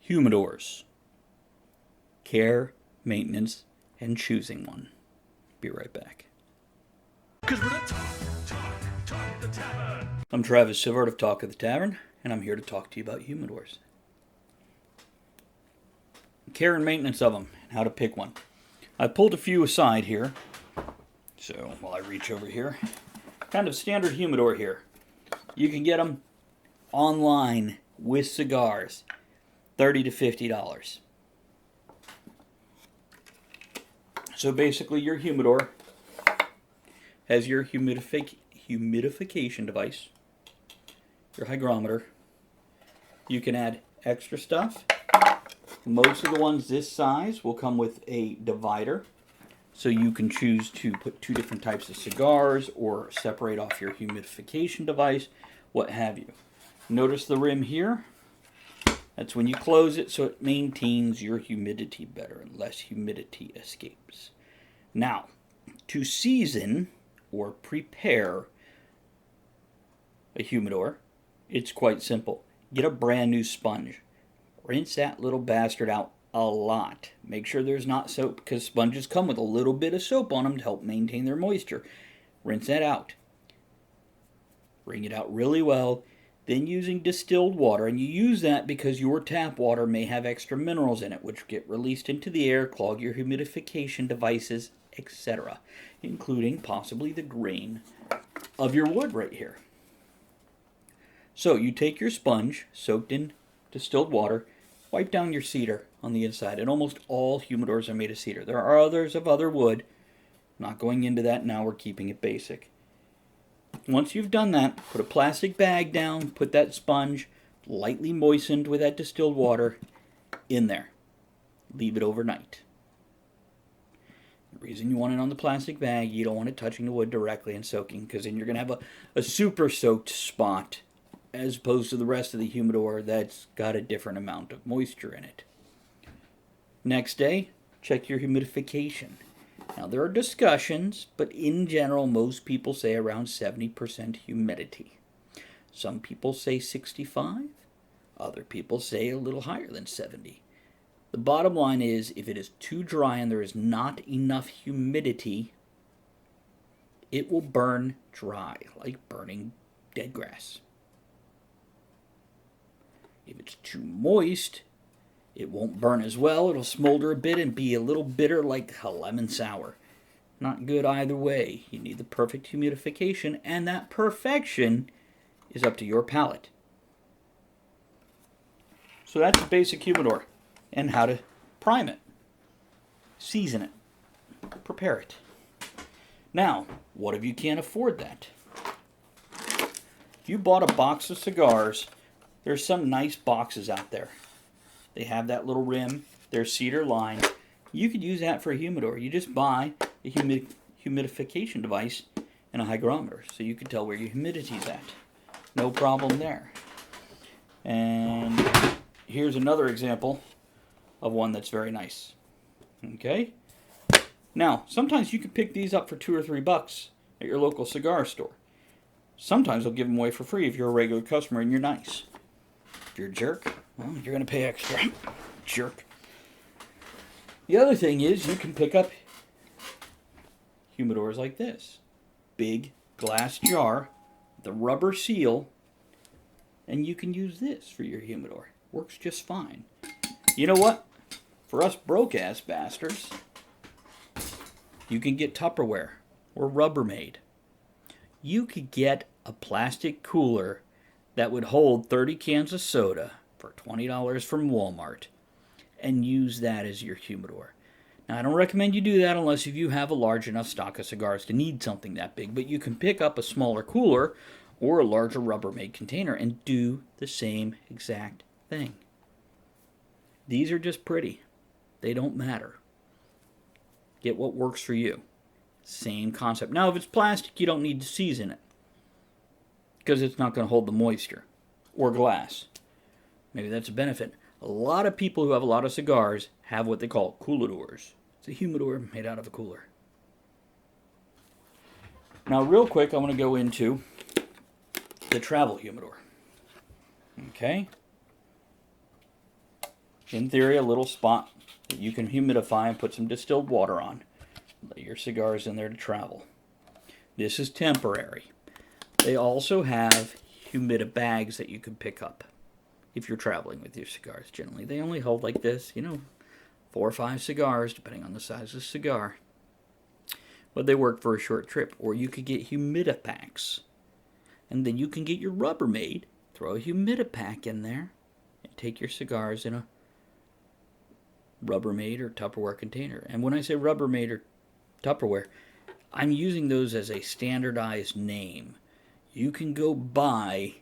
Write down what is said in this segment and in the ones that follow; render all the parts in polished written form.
Humidors. Care, maintenance, and choosing one. Be right back. Cause we're the Talk the Tavern. I'm Travis Sivart of Talk of the Tavern, and I'm here to talk to you about humidors. Care and maintenance of them, and how to pick one. I pulled a few aside here, so while I reach over here, kind of standard humidor here. You can get them online with cigars, $30 to $50. So basically your humidor has your humidification device, your hygrometer. You can add extra stuff. Most of the ones this size will come with a divider, so you can choose to put two different types of cigars or separate off your humidification device, what have you. Notice the rim here. That's when you close it, so it maintains your humidity better and less humidity escapes. Now, to season or prepare a humidor, it's quite simple. Get a brand new sponge. Rinse that little bastard out a lot. Make sure there's not soap, because sponges come with a little bit of soap on them to help maintain their moisture. Rinse that out. Wring it out really well. Then using distilled water, and you use that because your tap water may have extra minerals in it, which get released into the air, clog your humidification devices, etc., including possibly the grain of your wood right here. So you take your sponge, soaked in distilled water, wipe down your cedar on the inside, and almost all humidors are made of cedar. There are others of other wood. Not going into that now, we're keeping it basic. Once you've done that, put a plastic bag down, put that sponge, lightly moistened with that distilled water, in there. Leave it overnight. The reason you want it on the plastic bag, you don't want it touching the wood directly and soaking, because then you're going to have a super soaked spot, as opposed to the rest of the humidor that's got a different amount of moisture in it. Next day, check your humidification. Now, there are discussions, but in general, most people say around 70% humidity. Some people say 65. Other people say a little higher than 70. The bottom line is, if it is too dry and there is not enough humidity, it will burn dry, like burning dead grass. If it's too moist, it won't burn as well. It'll smolder a bit and be a little bitter like a lemon sour. Not good either way. You need the perfect humidification, and that perfection is up to your palate. So that's the basic humidor and how to prime it, season it, prepare it. Now, what if you can't afford that? If you bought a box of cigars, there's some nice boxes out there. They have that little rim. They're cedar lined. You could use that for a humidor. You just buy a humidification device and a hygrometer, so you can tell where your humidity's at. No problem there. And here's another example of one that's very nice. Okay? Now, sometimes you can pick these up for $2 or $3 at your local cigar store. Sometimes they'll give them away for free if you're a regular customer and you're nice. If you're a jerk, well, you're going to pay extra. Jerk. The other thing is you can pick up humidors like this. Big glass jar, the rubber seal, and you can use this for your humidor. Works just fine. You know what? For us broke-ass bastards, you can get Tupperware or Rubbermaid. You could get a plastic cooler that would hold 30 cans of soda for $20 from Walmart and use that as your humidor. Now, I don't recommend you do that unless if you have a large enough stock of cigars to need something that big, but you can pick up a smaller cooler or a larger Rubbermaid container and do the same exact thing. These are just pretty. They don't matter. Get what works for you. Same concept. Now, if it's plastic, you don't need to season it, because it's not going to hold the moisture. Or glass. Maybe that's a benefit. A lot of people who have a lot of cigars have what they call cooladors. It's a humidor made out of a cooler. Now, real quick, I want to go into the travel humidor. Okay? in theory, a little spot that you can humidify and put some distilled water on. Let your cigars in there to travel. This is temporary. They also have humidor bags that you can pick up if you're traveling with your cigars. Generally, they only hold like this, 4 or 5 cigars, depending on the size of the cigar. But they work for a short trip. Or you could get humidipacks. And then you can get your Rubbermaid, throw a humidipack in there, and take your cigars in a Rubbermaid or Tupperware container. And when I say Rubbermaid or Tupperware, I'm using those as a standardized name. You can go buy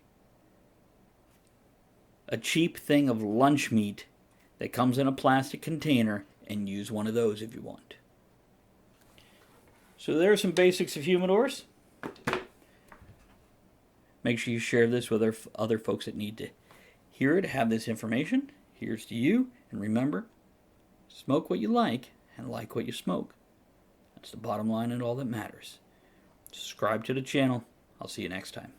a cheap thing of lunch meat that comes in a plastic container and use one of those if you want. So there are some basics of humidors. Make sure you share this with other folks that need to hear it, have this information. Here's to you, and remember, smoke what you like and like what you smoke. That's the bottom line and all that matters. Subscribe to the channel. I'll see you next time.